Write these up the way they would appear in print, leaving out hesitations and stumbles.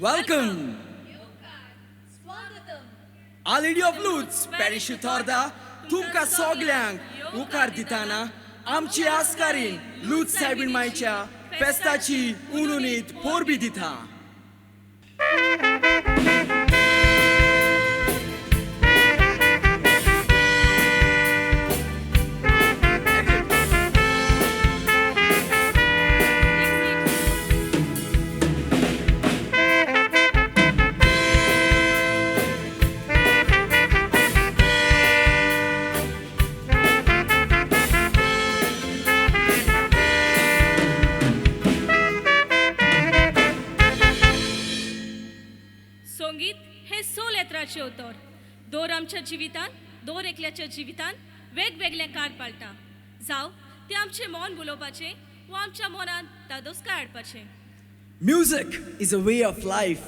Welcome. A Lady of Lutz, Parish Utorda, तुमका सगळ्यांक मुखार दिताना आमची आस्कारीन लूथ सायबीण मायच्या फेस्ताची उनुनीत पोरबी दिता. संगीत हे सोल येत्राचे उतर. दोर आमच्या जिवितान, दोर एकल्याच्या जिवितान वेगवेगळे काळ पाळटा. जावं ते आमचे मन बुलोवपाचे वा आमच्या मनान दादोसकाय हाडपाचे. Music is a way of life.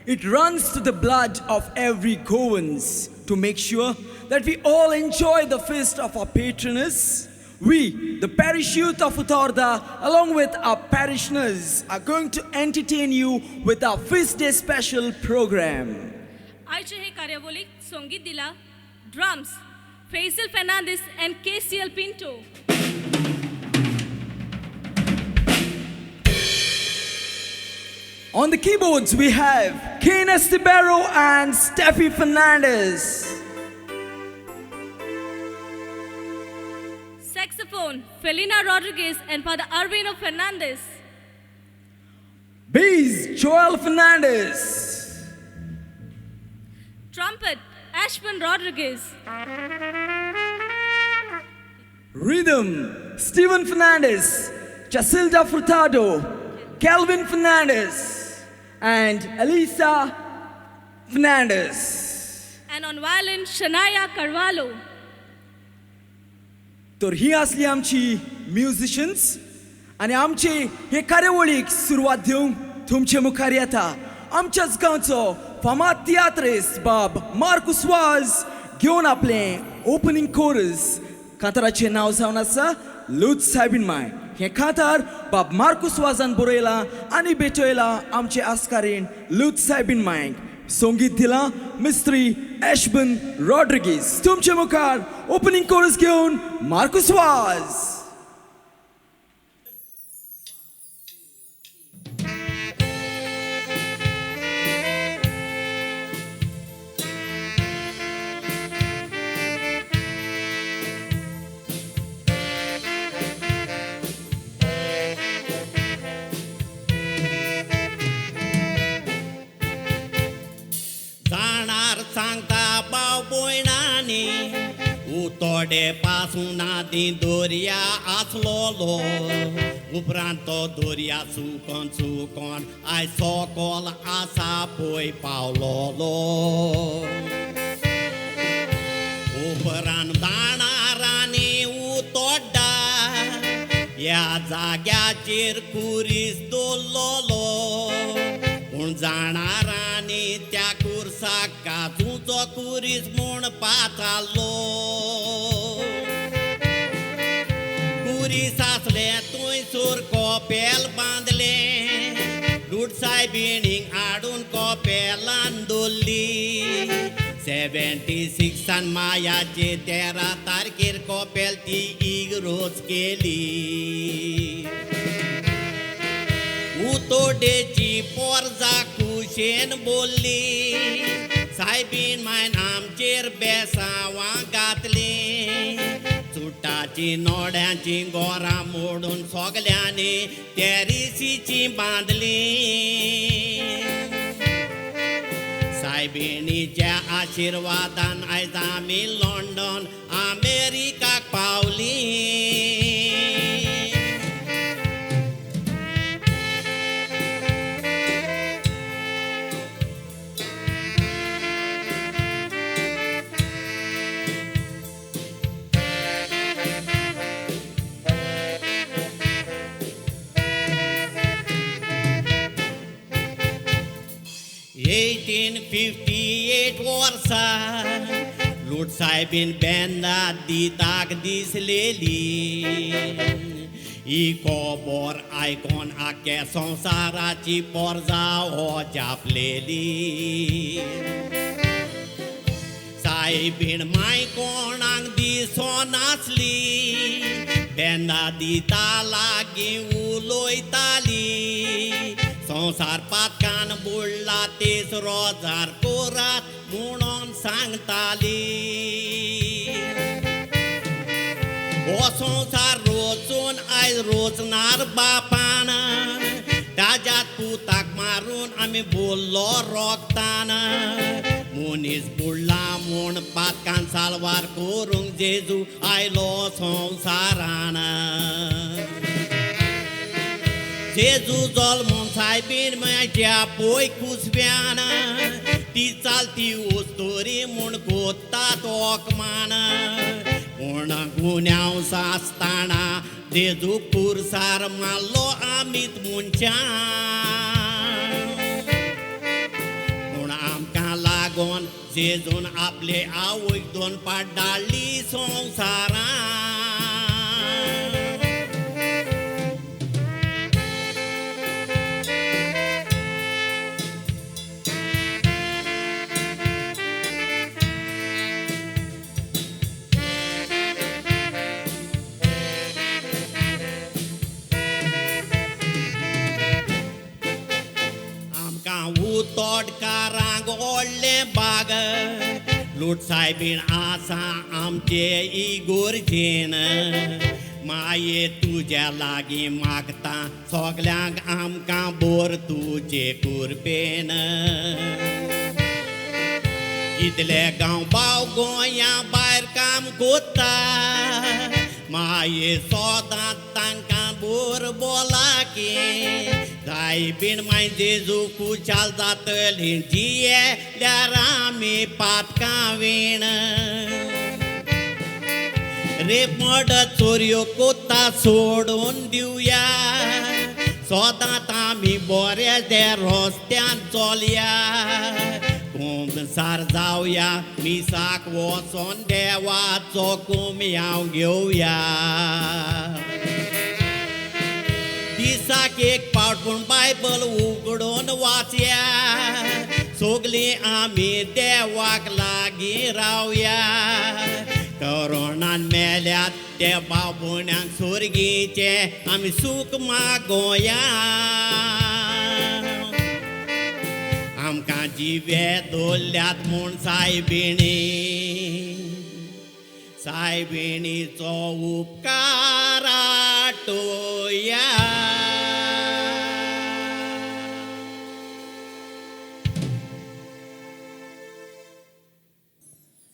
It runs through the blood of every Goans. To make sure that we all enjoy the feast of our patroness, we, the parish youth of Utorda, along with our parishioners, are going to entertain you with our feast day special program. आयचे हे कार्यावळीक संगीत दिला drums Faisal Fernandes and KCL Pinto. On the keyboards, we have Kane Estibero and Steffi Fernandez. Saxophone, Felina Rodriguez and Father Arvino Fernandez. Bass, Joel Fernandez. Trumpet, Ashwin Rodriguez. Rhythm, Steven Fernandez, Jasilda Furtado, Calvin Fernandez, and Elisa Fernandez. And on violin, Shania Carvalho. तर ही असली आमची musicians आणि आमचे हे कार्यावळीक सुरवात दिवंक तुमचे मुखार येता आमच्याच गांवचो फामाद तियात्रिस्ट बाब मार्कुस वाज घेवन आपलें ओपनिंग कोरस. कांताराचें नांव जावन आसा लूथ सायबीण माय. हें कांतार बाब मार्कुस वाजान बरयलां आनी बेटयलां आमचे आस्कारीण लूथ सायबीण मायक. संगीत दिला मिस्त्री एशबन रॉड्रिगीज. तुमचे मुखार ओपनिंग कोरस घेवन मार्कुस वाज. सांगता बाव बोयणानी उतोडे पासून आदी दोर्या आसलोलो उपरांत तो दोर्या सुकोन सुकोन आय सोकोल आसा पळय पावलोलो. उपरांत दाणारांनी उतोड्डा ह्या जाग्याचेर कुरीस दवरलोलो पूण जाणारांनी त्या कुर्साक काजूचो कुरीस म्हूण पातालो. कुरीस आसले थंयसर कोपेल बांदलें लूथ सायबीणीक हाडून कोपेलान दवरली. 76 मायाचे 13 तारखेर कोपेल ती इगरोज केली. उतोडेची पोरजा कुशेन बोलली सायबीण मायन आमचेर बेसांवां घातली. चुट्टाची नोड्यांची गोरां मोडून सोगल्यांनी तेरिसीची बांदली. सायबीणीच्या आशिर्वादान आयज आमी लंडन अमेरिकाक पावली. वर्सा लूथ सायबीण बेंदात दिताक दिसलेली. ही खबर आयकोन आख्या संवसाराची पोरजा हो जापलेली सायबीण माय कोणाक दिसो नासली बेंदा दिता लागीं उलोयताली संवसार पातकान बुडला तेच रोजार कोरात म्हणून सांगताली हो संवसार रोचून आयज रोचणार बापान ताज्यात पुताक मारून आमी बोल्लो रोगतान मनीस बुडला म्हूण पातकान सालवार करूंक जेजू आयलो संवसारान जेजू जल्मून सायबीण म्हाज्या पळय कुसब्यान ती चालती वस्तोरी म्हूण कोत्तात ओकमान पूण गुन्यांव सासताना जेजू कुरसार मारलो आमीच मनशां पूण आमकां लागून जेजून आपले आवयक दोन पाट धाडली संवसारान तोडकारांक व्हडले बाग लूट सायबीण आसा आमचे इगोर्जेन माये तुज्या लागीं मागता सगल्यांक आमकां बोर तुजे कुरपेन कितले गांव भाव गोंया भायर काम कोत्ता माये सोदांत तांकां बोर बोला की सायबीण माय जेजू कुचाल जातली जियेल्यार आमी पातकां वीण रेप मर्डर चोरयो कोत्ता सोडून दिवया सोदांत आमी बरे ते रस्त्यान चलया कुंभसार जावया मिसाक वचोन देवाचो कुम्यांव घेवया दिसाक एक पावट पूण बायबल उगडून वाचया सगलीं आमी देवाक लागीं रावया कोरोनान मेल्यात ते भाव भयण्यांक सुर्गीचे आमी सूख मागोया आमकां जिवे दवरल्यात म्हूण सायबीणीचो उपकार आठोया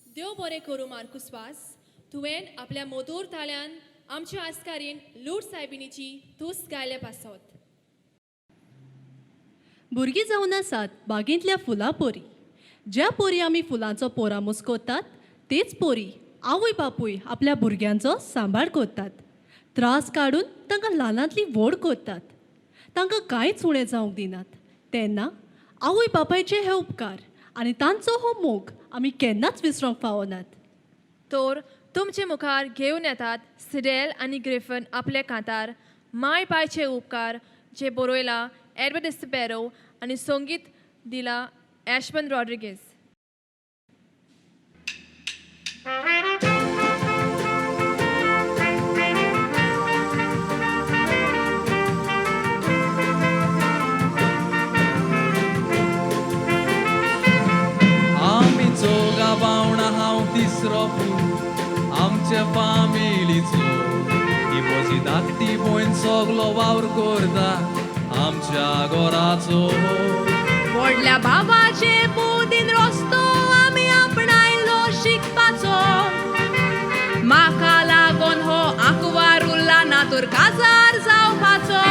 देव बरें करूं मार्कुस वास तुवें आपल्या मधुर ताळ्यान आमच्या आस्कारीन लूट सायबीणीची तुस गायले पासत भुरगीं जावन आसात बागेंतल्या फुलां पोरी ज्या पोरी आमी फुलांचो पोरामूस कोत्तात तेच पोरी आवय बापूय आपल्या भुरग्यांचो सांबाळ कोत्तात त्रास काडून तांकां ल्हानांतली व्हड कोत्तात तांकां कांयच उणें जावंक दिनात तेन्ना आवय बापायचे हे उपकार आनी तांचो हो मोग आमी केन्नाच विसरूंक फावनात तर तुमचे मुखार घेवन येतात सिडेल आनी ग्रिफन आपले कांतार माय पायचे उपकार जे बरयला एडवर्ड एस्पेरो आनी संगीत दिला ॲशमन रॉड्रिगेज आमी चौगा बावणा हांव तिसरो पूत आमच्या फामिलीचो ही धाकटी भयण सगलो वावर करता आमच्या घराचो व्हडल्या बाबाचे बोदीन रस्तो आमी आपणायलो शिकपाचो म्हाका लागून हो आंकवार उरला ना तर काजार जावपाचो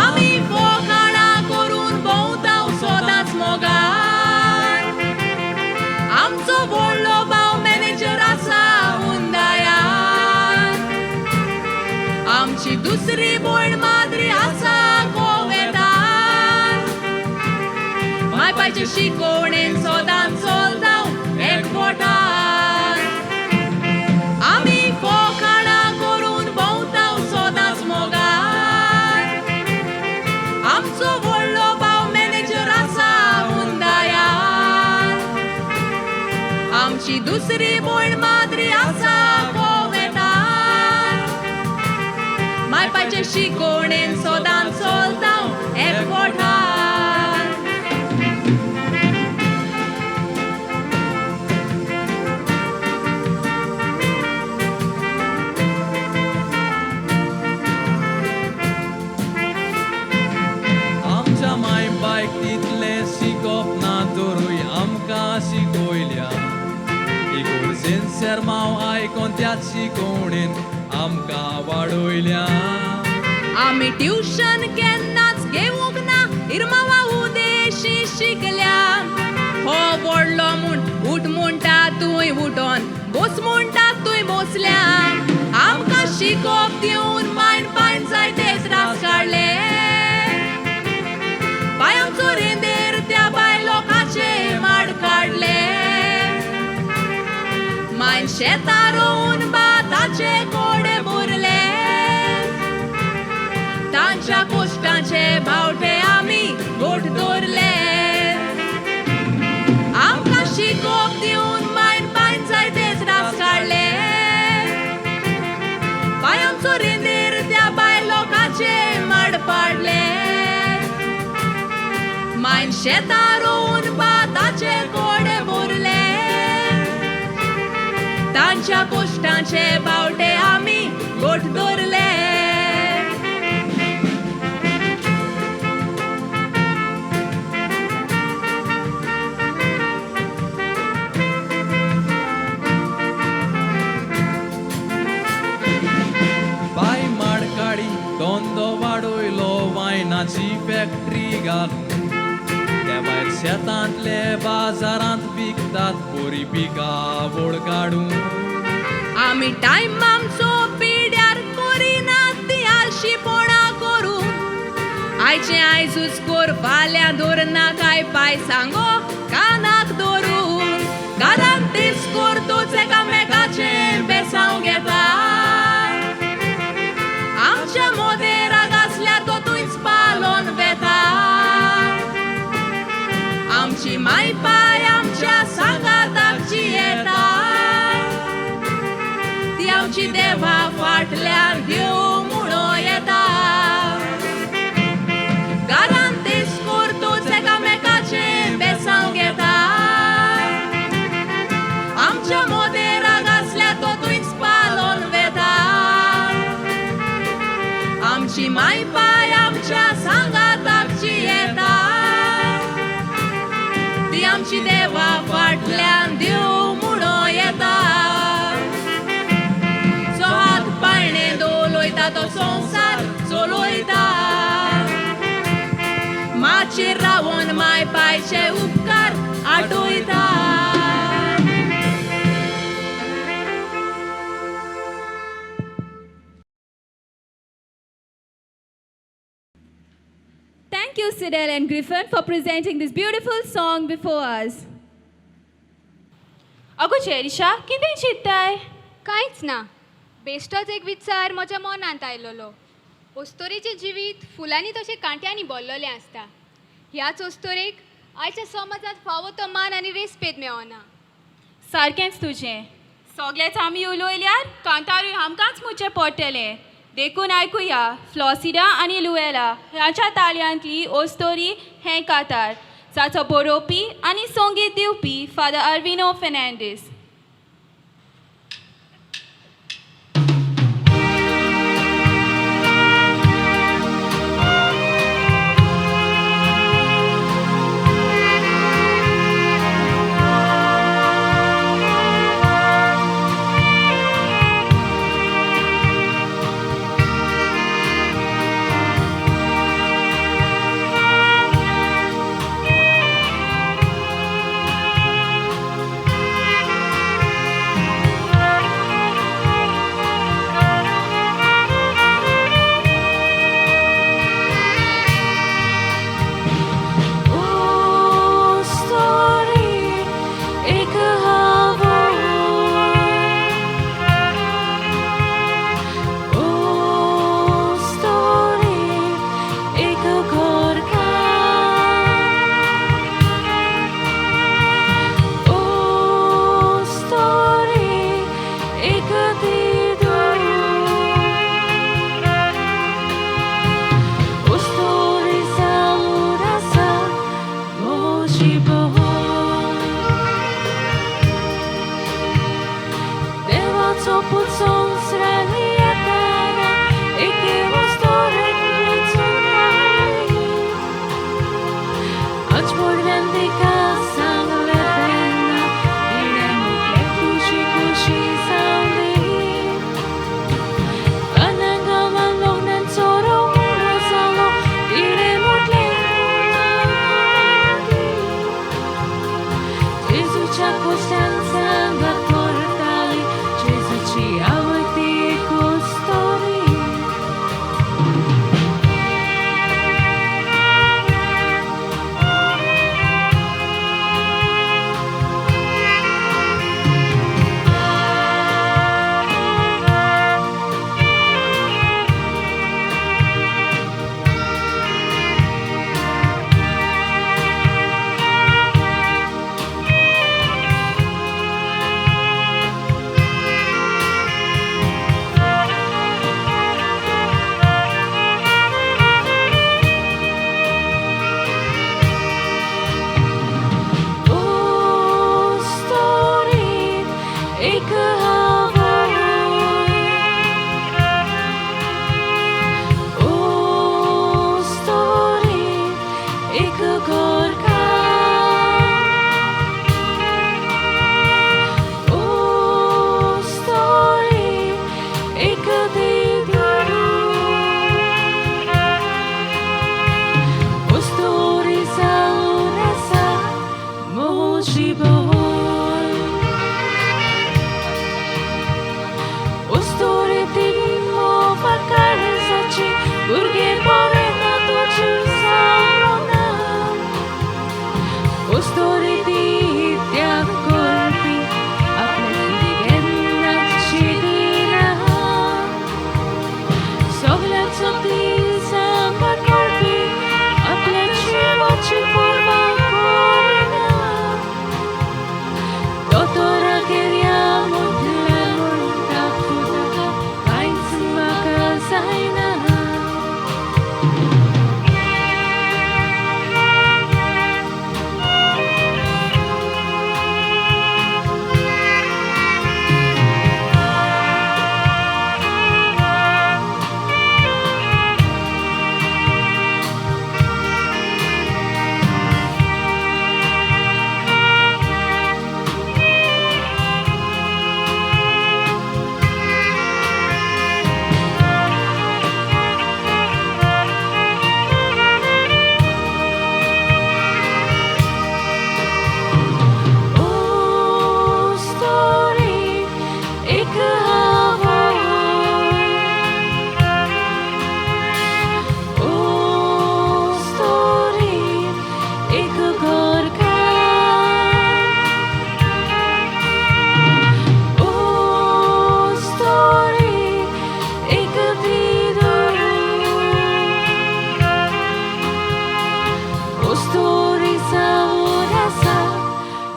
आमी फोकाणा करून भोंवताव सोदांच मोगार आमचो व्हडलो भाव मॅनेजर आसा हुंदायान आमची दुसरी भयण माद्री आसा गोवेदान माय पायचे शिकोवणेन सोदां चलताव एकवटान आमी फोकाणा करून भोंवताव सोदांच दुसरी भयण माद्री आसा गोवेतान मायपाचे शिकोणेन सोदां चलता एकवटान आमच्या मायबायक तितले शिकोप ना तरूय आमकां शिकोयल्या इगोर सेन्सर मांव आयकोन त्याच शिकोवणेन आमकां वाडोयल्या आमी ट्युशन केन्नाच घेवंक ना इरमावा उदेशी शिकल्या हो व्हडलो म्हूण उठ म्हणटा तुय उठोन बस म्हणटा तुय बसल्या आमकां शिकोप दिवन मायन पायन जायते त्रास काडले पांयांचो रेंदेर त्या बाय लोकांचे माड काडले मायन शेतां रोवन भाताचे कोडे भरले तांच्या कश्टांचे भावटे आमी गोठ दवरले आमकां शिकोप दिवन मायन पायन जायते त्रास काडले पांयांचो रेंदेर त्या बाय लोकांचे माड पाडले मायन शेतां रोवन भाताचे कोडे भरले तांच्या कश्टांचे भावटे आमी गोठ दवरले बाय माडकाडी दोंदो वाडोयलो वायनाची फॅक्टरी घालून त्या भायर शेतांतले बाजारांत विकतात बरी पिकां व्हड काडून आमी टायम आमचो पिड्यार करिनात ती आळशीपणां करून आयचे आयजूच कोर फाल्यां दवरना काय पाय सांगो कानाक दवरून घरांत दीस करतोच एकामेकाचे बेसांव घेता आमच्या मोदेराक आसल्या तो तुयच पालोन वेता आमची माय पाय आमच्या सांगाताची येता ती आमची देवा फाटल्यान देव म्हणो येता घरांत दीस करतोच एकामेकाचे बेसांव घेता आमच्या मोदेराक आसल्या तो तुयच पालोन वेता आमची माय पाय आमच्या सांगाताची येता ती आमची देवा फाटल्यान देव म्हणो येता जो हात पाळणे दोलोयता तो संवसार चलोयता माचेर रावून माय पायचे उपकार आठोयता Thank you, Sidel and Griffin, for presenting this beautiful song before us. अगो चेरिशा कितें चिंत्ताय कांयच ना बेश्टोच एक विचार म्हज्या मनांत आयलोलो ओस्तोरेचें जिवीत फुलांनी तशें कांट्यांनी भरलेलें आसता ह्याच ओस्तोरेक आयच्या समाजांत फावो तो मान आनी रेस्पेद मेळना सारकेंच तुजें सगळेंच आमी उलोयल्यार कांतारूय आमकांच मुचे पडटलें देखून आयकुया फ्लॉसिडा आनी लुएला ह्याच्या ताळयांतली ओस्तोरी हें कातार जाचो बरोवपी आनी संगीत दिवपी फादर आर्विनो फेर्नांडीस मोची बहोर देवाचो पुजो उसराली येताना एके वस्तोरेक वेचून रावली आज पोरव्यान तिका सांगलें तेन्ना तिणें म्हटलें तुजी खोशी जावली कानागांवान लग्नांचो रवळो जालो तिणें म्हटलें जेजूच्या खोशयान सांगात करताली जेजूची आवडटी एकूच स्टोरी एक स्टोरी एक गोरखा स्टोरी एक देदरू स्टोरी जाऊन आसा मोची बहोर story din mowa karyzaci burgie pore na to ci zabrona story di jak korpi apne digenna chidina soglet so ti samba korpi apne chivoci porva korina dotora queríamos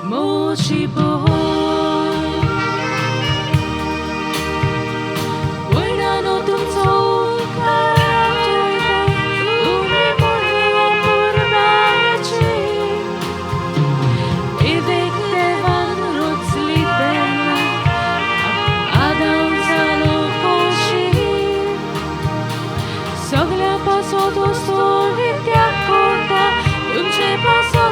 mochi bahoor Buonano tuमचो उकार तुम्ही मोडला पुरवायची इवेक देवान रुचली तेन्ना आदाम जालो खोशी सगळ्या पासो तो स्टोरी त्याग करता तुमचे पासो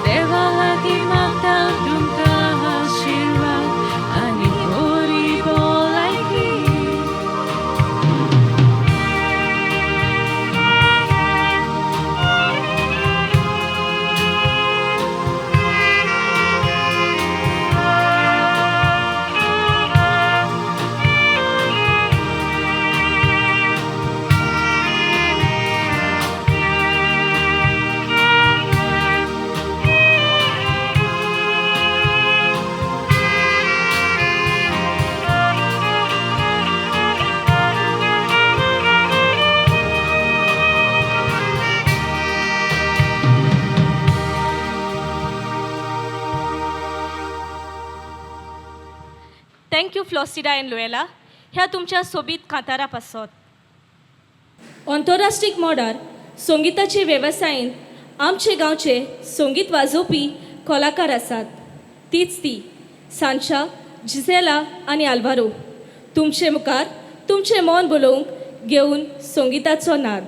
देवा लागीं मागता तुमकां आशिर्वाद आनी बरी भलायकी थँक्यू फ्लॉसिडा एन लोएला ह्या तुमच्या सोबीत कांतारा पासत. आंतरराष्ट्रीय मोडार संगीताचे वेवसायीन आमचे गांवचे संगीत वाजोवपी कलाकार आसात. तीच ती सांचा, जिसेला आनी आल्वारो. तुमचे मुखार तुमचे मन बोलोवंक घेवन संगीताचो नाद.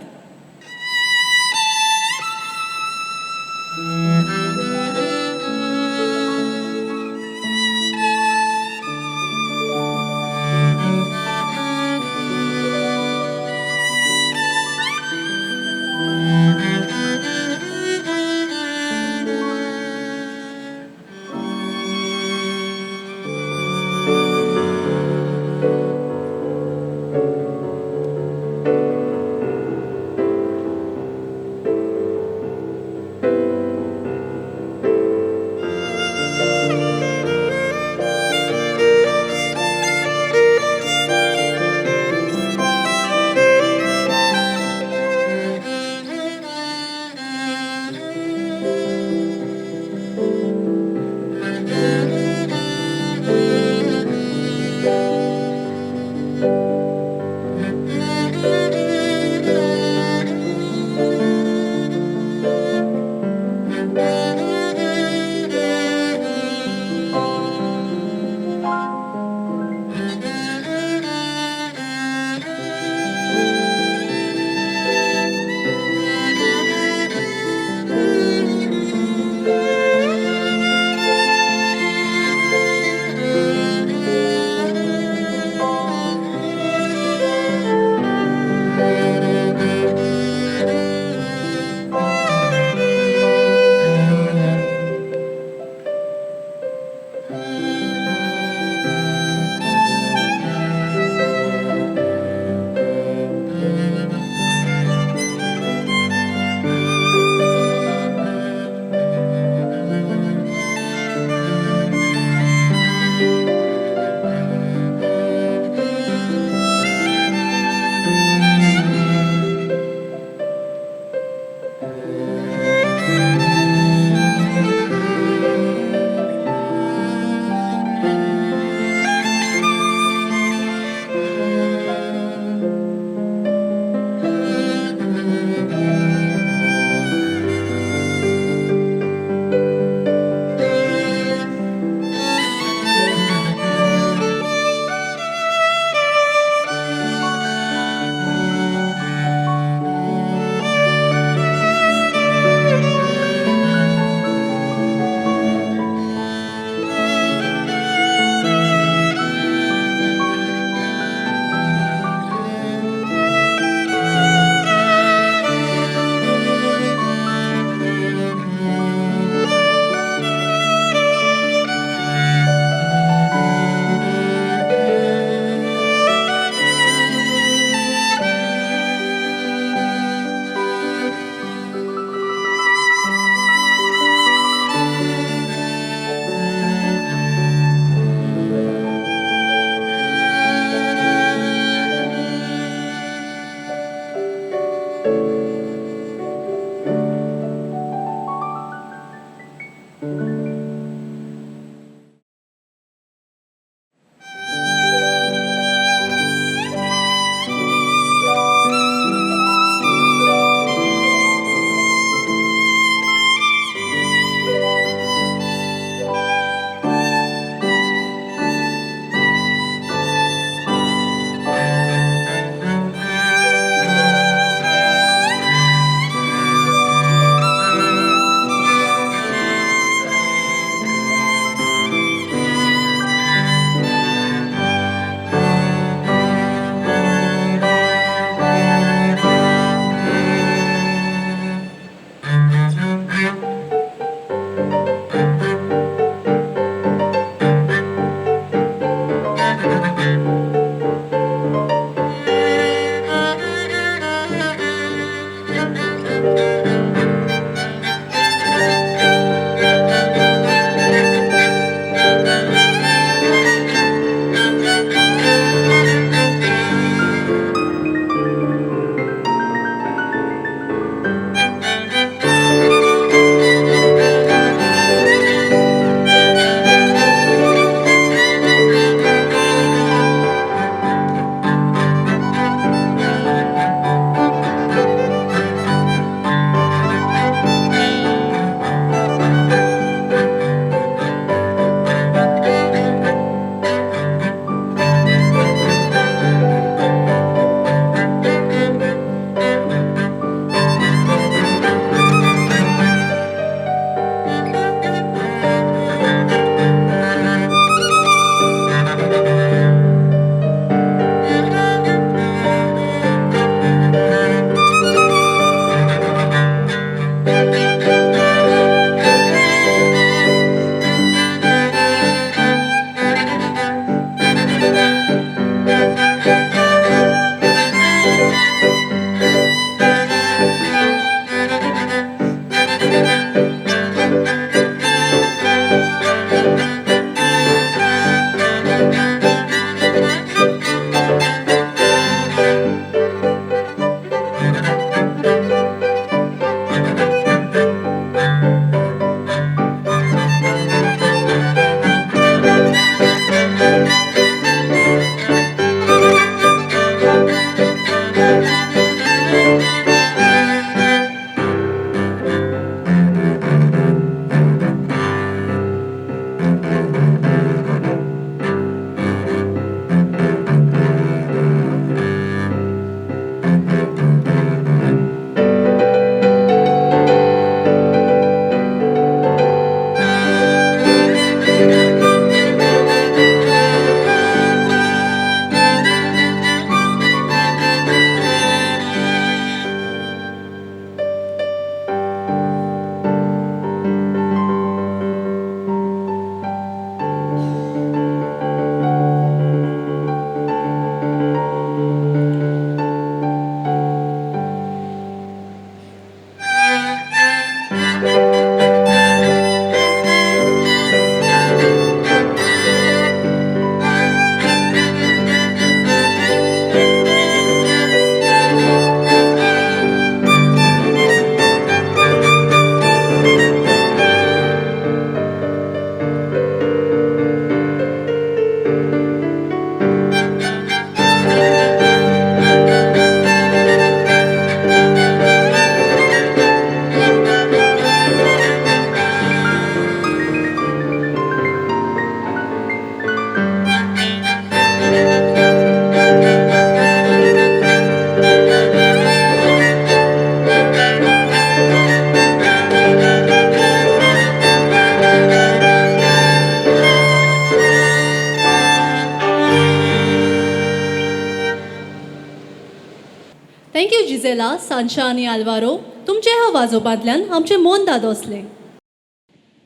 गिसेला सांशा आनी आल्वारो तुमचे ह्या वाजोवपांतल्यान आमचें मन दादोसलें.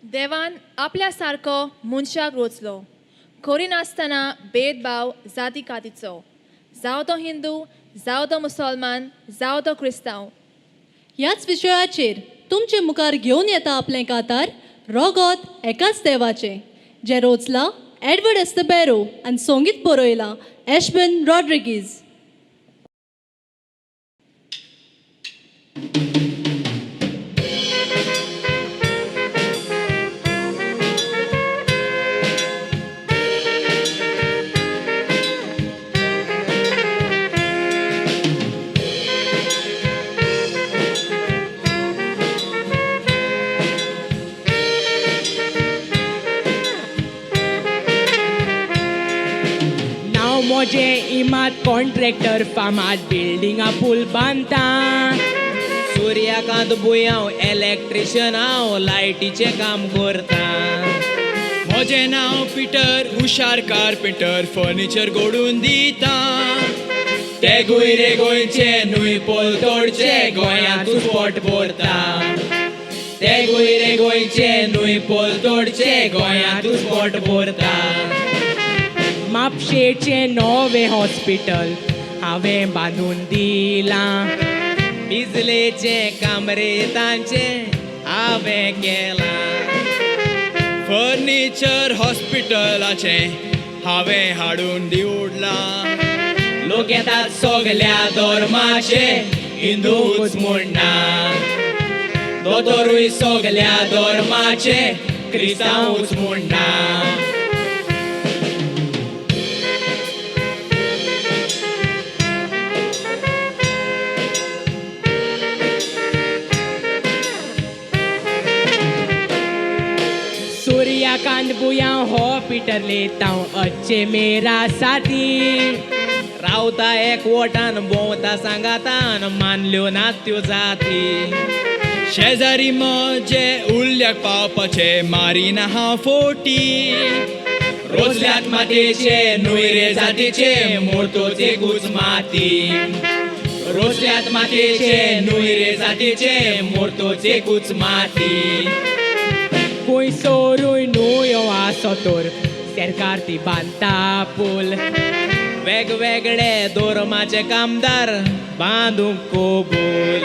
देवान आपल्या सारको मनशाक रोचलो. खरी नासतना भेदभाव जाती कातीचो, जावं तो हिंदू, जावं तो मुसलमान, जावं तो क्रिस्तांव. ह्याच विशयाचेर तुमचे मुखार घेवन येता आपलें कांतार रोगोत एकाच देवाचें, जें रोचला एडवर्ड एस्तेबेरो आनी संगीत बरयला एशबन रॉड्रिगीज. नाव मोजे इमात कॉन्ट्रॅक्टर फामाद बिल्डिंगा पूल बांदता. सूर्यकांत बुयांव इलेक्ट्रिशियन हांव लायटीचें काम करता. म्हजें नांव पिटर हुशार कार्पेंटर फर्निचर घडून दिता. ते गुयरे गोंयचे न्हूय पोल तोडचे गोंयांतूच पोट भरता. ते गुयरे गोंयचे न्हूय पोल तोडचे गोंयांतूच पोट भरता. म्हापशेचे नवे हॉस्पिटल हांवें बांदून दिलां. बिजलेचे कामरे तांचे हांवें केलां. फर्निचर हॉस्पिटलाचें हांवें हाडून दिवडलां. लोक येतात सगल्या धर्माचे हिंदूच म्हणना. दोतोरूय सगल्या धर्माचे क्रिस्तांवूच म्हणना. सूर्यकांत बुयांव हो पिटर लेतांव अच्छे मेरा साथी. रावता एकवटान भोंवता सांगातान मानल्यो नात त्यो जाती. शेजारी म्हजे उरल्याक पावपाचे मारिना हांव फोटी. रोजल्यात मातयेचे नुयरे जातीचे मोरतोचे गुज माती. रोजल्यात मातयेचे नुयरे जातीचे मोरतोचे गुज माती. खंय सोरूय न्हूय आसो तर सरकार ती बांदता पूल. वेगवेगळे धर्माचे कामदार बांदूंक कबूल.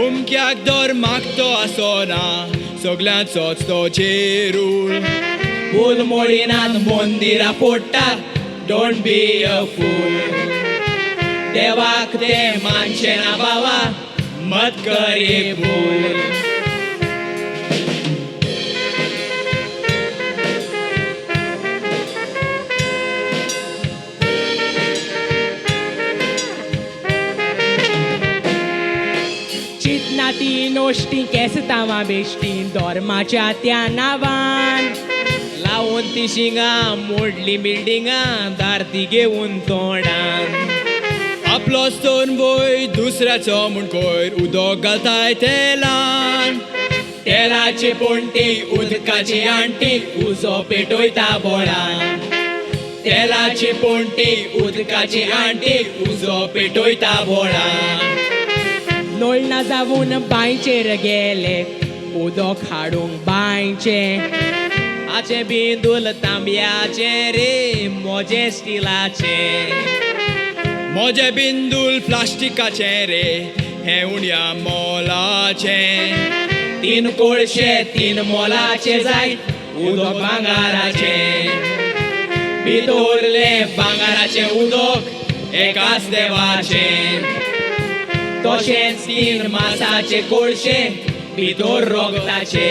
उमक्याक धर्माक तो आसना सगल्यांचोच तो जेरूल. फूल मोडिनात मंदिरां फोडटात डोंट बी अ फूल. देवाक ते मानशे ना बाबा मत कर एक भूल. चितनाती नोश्टी केसतावा बेश्टी धर्माच्या त्या नांवान. लावून ती शिंगां मोडली बिल्डिंगां दारती घेवन तोंडान. आपलो स्तोन वय दुसऱ्याचो म्हूण कोयर उदक घालताय तेलान. तेलाची पोंटी उदकाची आंटी उजो पेटोयता बोळान. तेलाची पोंटी उदकाची आंटी उजो पेटोयता बोळान. नोळना जावून बांयचेर गेले उदक हाडूंक बांयचे. आचे बिंदूल तांब्याचे रे मोजे स्टिलाचे. म्हजे बिंदूल प्लास्टिकाचे रे हे उण्या मोलाचे. 3 कोळशे 3 मोलाचे जायत उदक भांगाराचे. भितरले भांगाराचे उदक एकाच देवाचे. तशेंच 3 मासाचे कोळशे भितर रोगताचे.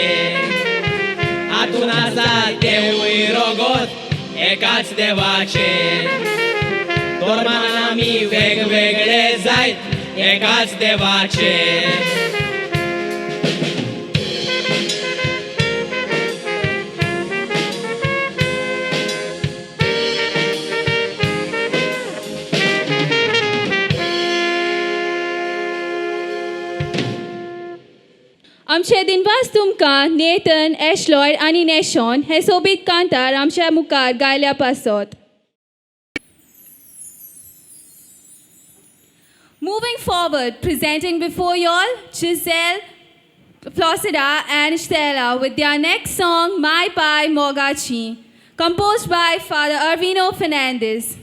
हातून आसा तेवूय रोगत एकाच देवाचे. धर्मान आमी वेगवेगळे जायत एकाच देवाचे. आमचे दिनवास तुमकां नेथन एशलॉयड आनी नॅशॉन हे सोबीत कांतार आमच्या मुखार गायल्या पासत. Moving forward, presenting before you all Giselle, Flosida and Stella with their next song, My Pai Mogachi, composed by Father Arvino Fernandez.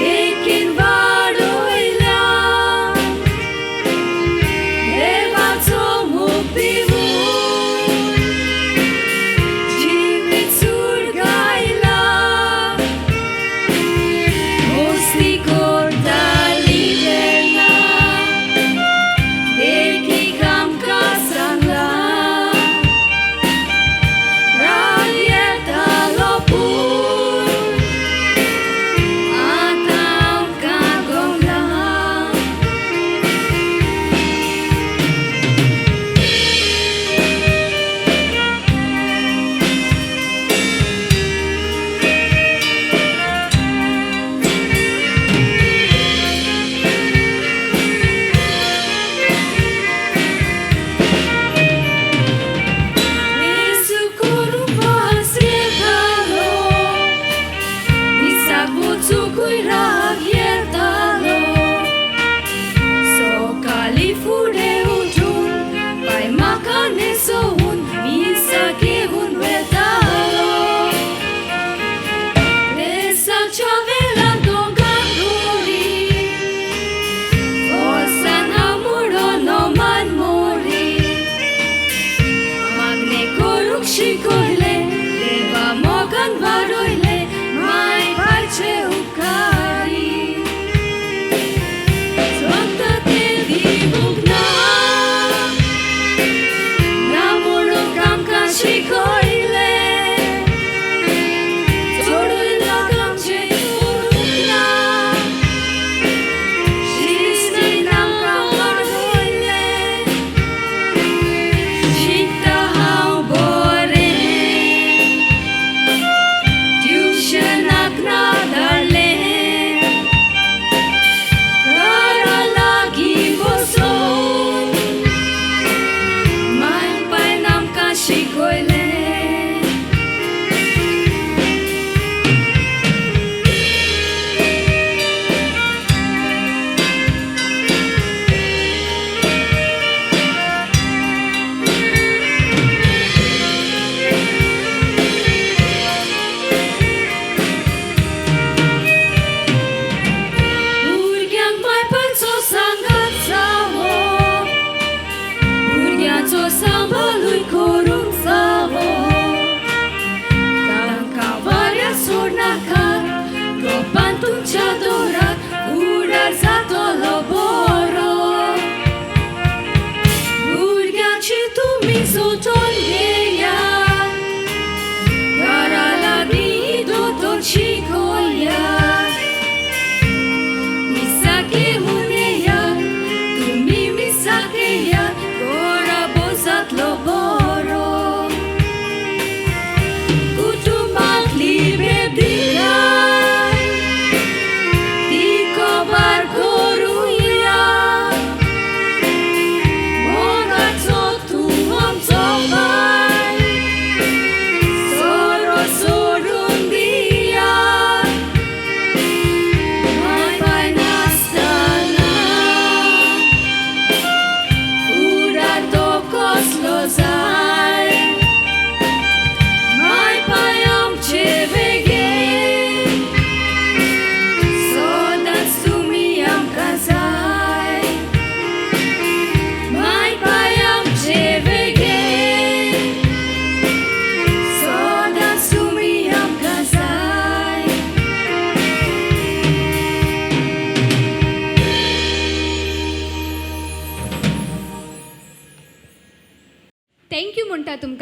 Take it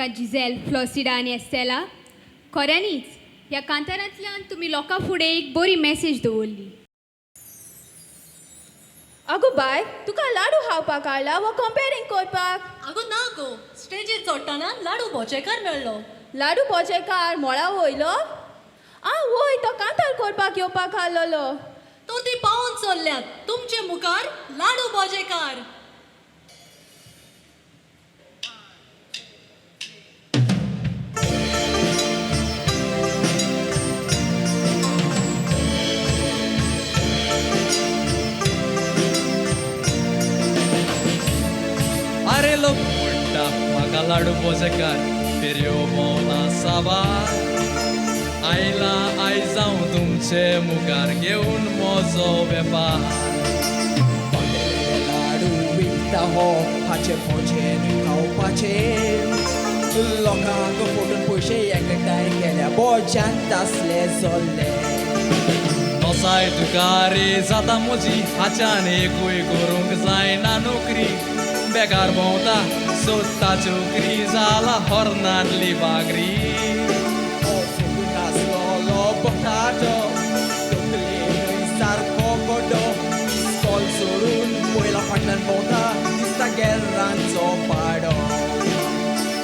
म्हाका जिझेल फ्लॉसिडा आनी एस्टेला खऱ्यांनीच ह्या कांतारांतल्यान तुमी लोकां फुडें एक बरी मॅसेज दवरली. आगो बाय तुका लाडू खावपाक हाडला वा कंपेरिंग करपाक? आगो ना गो, स्टेजीर चडटाना लाडू बोचेकार मेळ्ळो. लाडू पोचेकार मोळा वयलो? वय तो कांतार करपाक येवपाक आसलोलो. तो ती पावून चल्ल्यात तुमचे मुखार लाडू बोजेकार. अरे लोक म्हणटा म्हाका लाडू बोजेकार फेरयो भोवना साबार आयला आयज हांव तुमचे मुखार घेवन म्हजो वेपार. लाडू विकता हो हाचे पोचेन खावपाचे लोकांक फोटून पयशे एकठांय केल्या बोजान तासले चल्ले. नोसाय तुका रे जाता म्हजी हाच्यान एकूय करूंक जायना नोकरी. बेकार भोंवता सोदता चोकरी जाला हॉर्नांतली बागरी. Potato, tokle सारको गोडो स्कॉल सोडून पयला फाटल्यान भोंवता दिसता गेर्रांचो पाडो.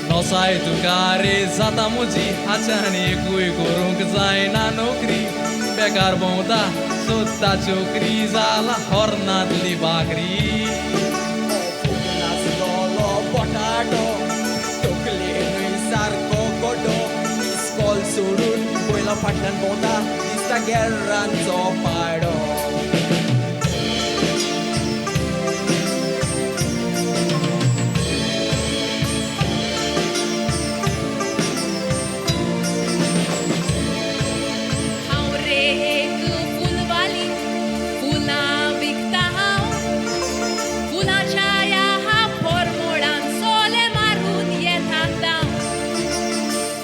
नोसाय तुका रे जाता म्हजी हाच्यान एकूय करूंक जायना नोकरी. बेकार भोंवता सोदता चोकरी जाला हॉर्नांतली बागरी. नाचलोलो पोटाटो तकले सारको गोडो स्कॉल सोडून पयला फाटल्यान भोंवता दिसता गेर्रांचो पाडो. हांव रे एक फुलवाली फुलां विकता हांव. फुलांच्या ह्या पोरमोडान सोले मारून येतात हांव.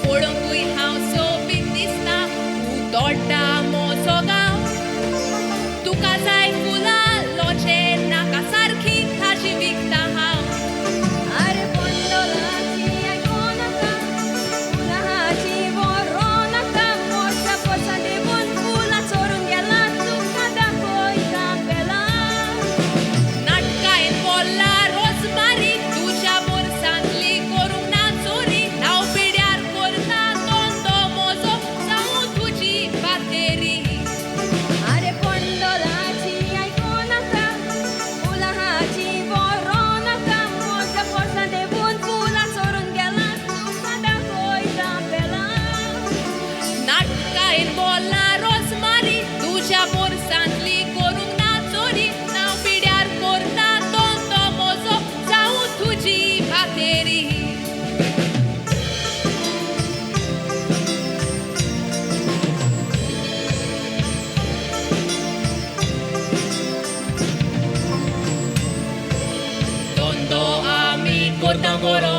पळोवंकूय हांव सोबीत दिसता उदोड्डा म्हजो गांव. तुका जाय फुलां लोचे नाका सारकी ताजी विकता हांव. आरे पंडोलाची आयकोनाका फुलांची व्हरोनाका. मोठ्या पोरसां देवून फुलां चोरून गेला तुका दाखयता पेलां. नाटकायन बोल्ला रोजमारी तुज्या बोरसांतली करूंक ना चोरी. नांव पिड्यार करता तोंडो म्हजो जावं तुजी बातेरी. आरे पंडोलाची आयकोनाका फुलांची व्हरोनाका. मोठ्या पोरसां देवून फुलां चोरून गेला तुका दाखयता पेलां. नाटकायन बोल्ला रोजमारी तुज्या बोरसांतली करूंक ना चोरी. नांव पिड्यार करता तोंडो म्हजो जावं तुजी बातेरी. तोंडो आमी करता बरो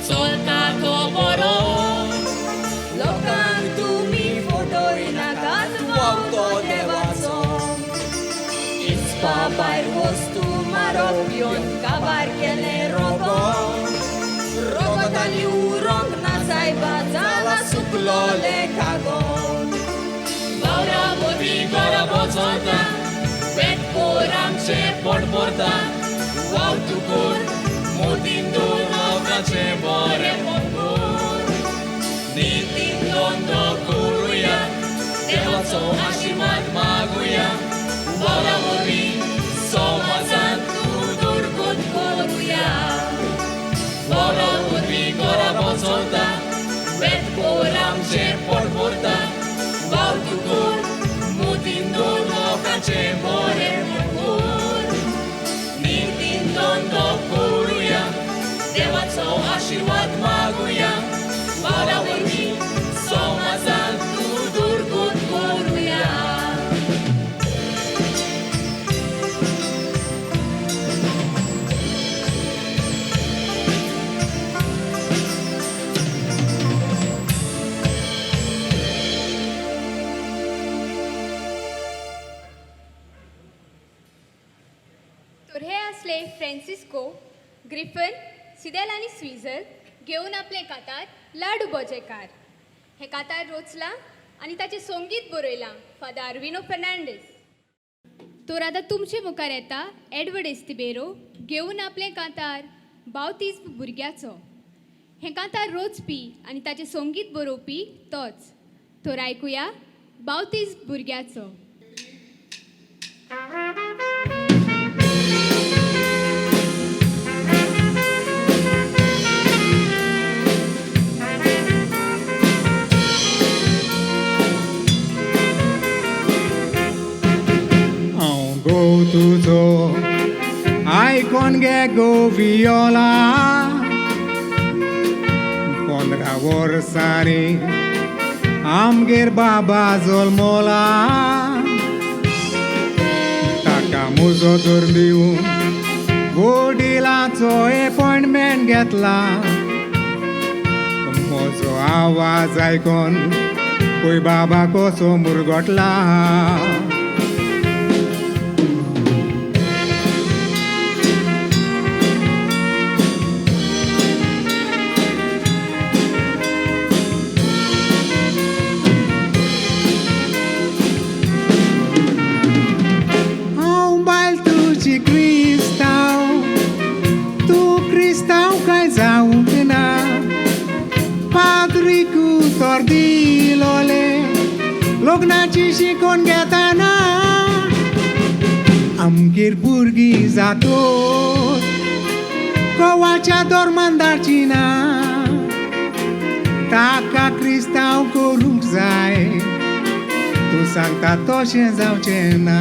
चलता तो बरो. लोकांक तुमी फोटोय नाकात वावतो देवाचो. इसपा भायर वस्तू मारप येवन काबार केले रोगो. रोगोतांनी उरोंक ना सायबा जाला सुकलोले कागोद. वावरा मदीं गरबो चलता पेटपोर आमचे पोट भरता. वावतूकर मोदीन दोन लोकांचे बरें पोटभर. नितीन दोंदो करुया देवाचो आशिर्वाद मागुया. वावरा मदीं समाजांत उदरगत करुया. वावरा मदीं गरबो चलता पेटपोर आमचे पोट भरता. वावतूकर मोदीन दोन लोकांचे बरें पोटभर. नितीन दोंदो करुया देवाचो आशिर्वाद मागुया. वावरा मदीं समाजांत उदरगत करुया. तर हे असले फ्रांसिस्को, ग्रिफन, सिदेल आणि स्विझल, घेऊन आपले कातार लाडू बोजेकार. हे कातार रचला आणि ताचे संगीत बरयलां फादर आर्विनो फेर्नांडीस. तर आतां तुमचे मुखार येता एडवर्ड एस्तिबेरो घेऊन आपले कातार बावतिस्म भुरग्याचो. हे कातार रचपी आनी ताचे संगीत बरोवपी तोच. तर आयकुया बावतिस्म भुरग्याचो. तुझो आयकोन गे गो वियोला 15 वर्सांनी आमगेर बाबा जल्मला. ताका म्हजो तर दिवन वडिलांचो अपॉइंटमेंट घेतला. म्हजो आवाज आयकोन पळय बाबा कसो मुरगोटला. लग्नाची शिकून घेताना आमगेर भुरगीं जातोच कोवाच्या धर्मांदारची ना. ताका क्रिस्तांव करूंक जाय तूं सांगता तशें जावचें ना.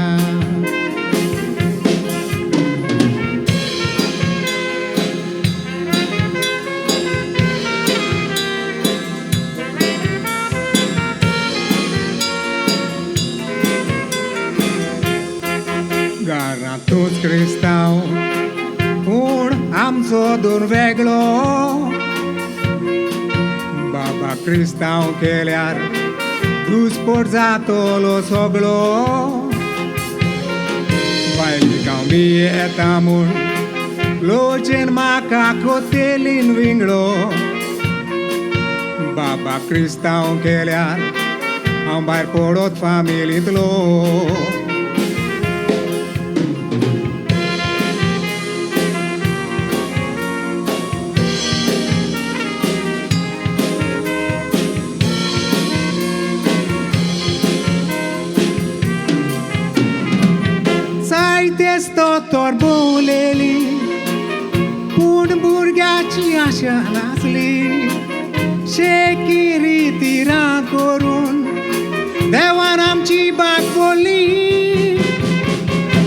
घरांतूच क्रिस्तांव पूण आमचो दोन वेगळो. बाबा क्रिस्तांव केल्यार घुसपट जातलो सगळो. बायली गांवडी येता म्हूण लोचेन म्हाका कोतेलीन विंगडो. बाबा क्रिस्तांव केल्यार हांव भायर पडत फामिलींतलो. तर बोलेली पूण भुरग्याची आशा नासली. शेकी रितीरां करून देवान आमची बाग बोली.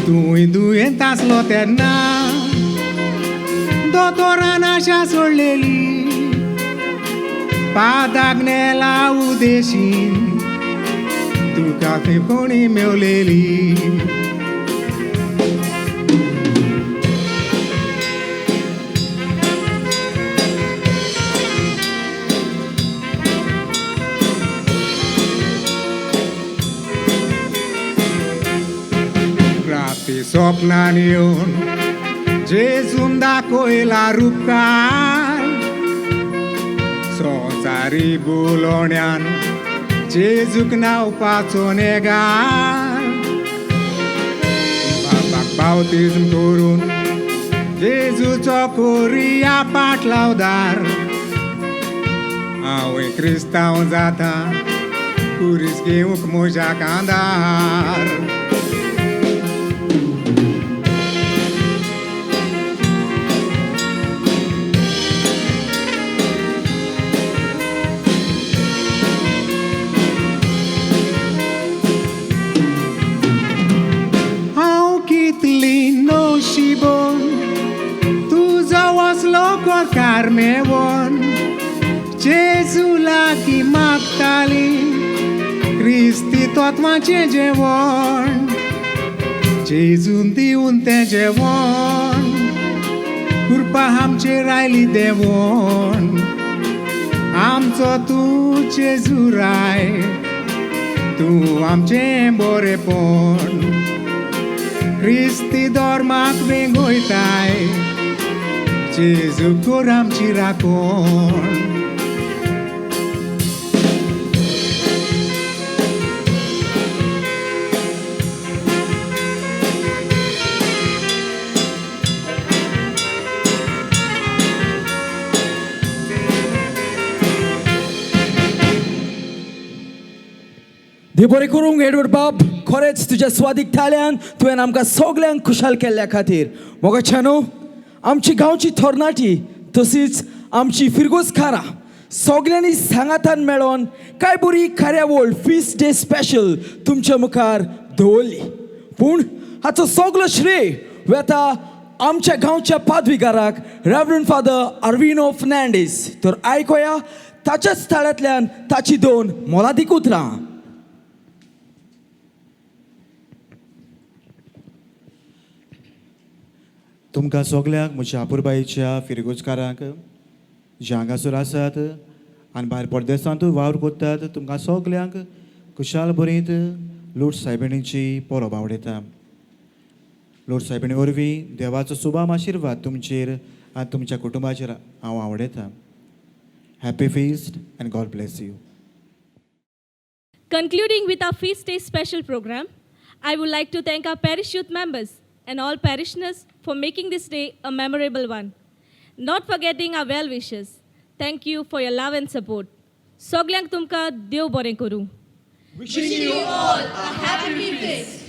तुय दुयेंत आसलो तेन्ना दोतोरान आशा सोडलेली. पादाक नेला उदेशीन तुका थंय कोणी मेवलेली. स्वप्नान येवन जेजून दाखयला रूपकार. संवसारी बुलोवण्यान जेजूक नावपाचो नेगार. बाबाक बावतिस्म करून जेजूचो कोरिया पाट लावदार. हांव क्रिस्तांव जाता कुरीस घेवंक म्हज्या कांदार. Carmewon Jezu lagi maktali Kristi totmaचे जेवण जेजून दिवन तें जेवण कृपा आमचेर आयली देवण आमचो तूं जेजू राय तूं आमचें बरेपण क्रिस्ती धर्माक वेंगयताय जेजू कोर आमची राखण देव बरें करूंक एडवर्ड बाब खरेंच तुज्या स्वादीक थाळ्यान तुवें आमकां सगल्यांक खुशाल केल्ल्या खातीर मोगाच्यानो आमची गांवची थोरणाटी तशीच आमची फिरगोसकारां सगल्यांनी सांगातान मेळोन कांय बरी कार्यावळ फीस्ट डे स्पेशल तुमच्या मुखार दवरली पूण हाचो सगलो श्रेय वता आमच्या गांवच्या पादविकाराक रेव्हरंड फादर आर्विनो फर्नांडीस तर आयकोया ताच्याच थाळ्यांतल्यान ताची 2 मोलादीक उतरां. तुमकां सगल्यांक म्हज्या आपुरबायेच्या फिरगोजकारांक जे हांगासर आसात आनी भायर परदेसांत वावर कोत्तात तुमकां सगल्यांक खुशाल बरीत लोट सायबिणीची परब आवडयता. लोट सायबिणी वरवीं देवाचो सुभाम आशिर्वाद तुमचेर आनी तुमच्या कुटुंबाचेर हांव आवडयता. Happy feast and God bless you. Concluding with our feast day special program, I would like to thank our parish youth members and all parishioners for making this day a memorable one. Not forgetting our well wishes. Thank you for your love and support. Soglank tumka Dev bore kuru. Wishing you all a happy feast.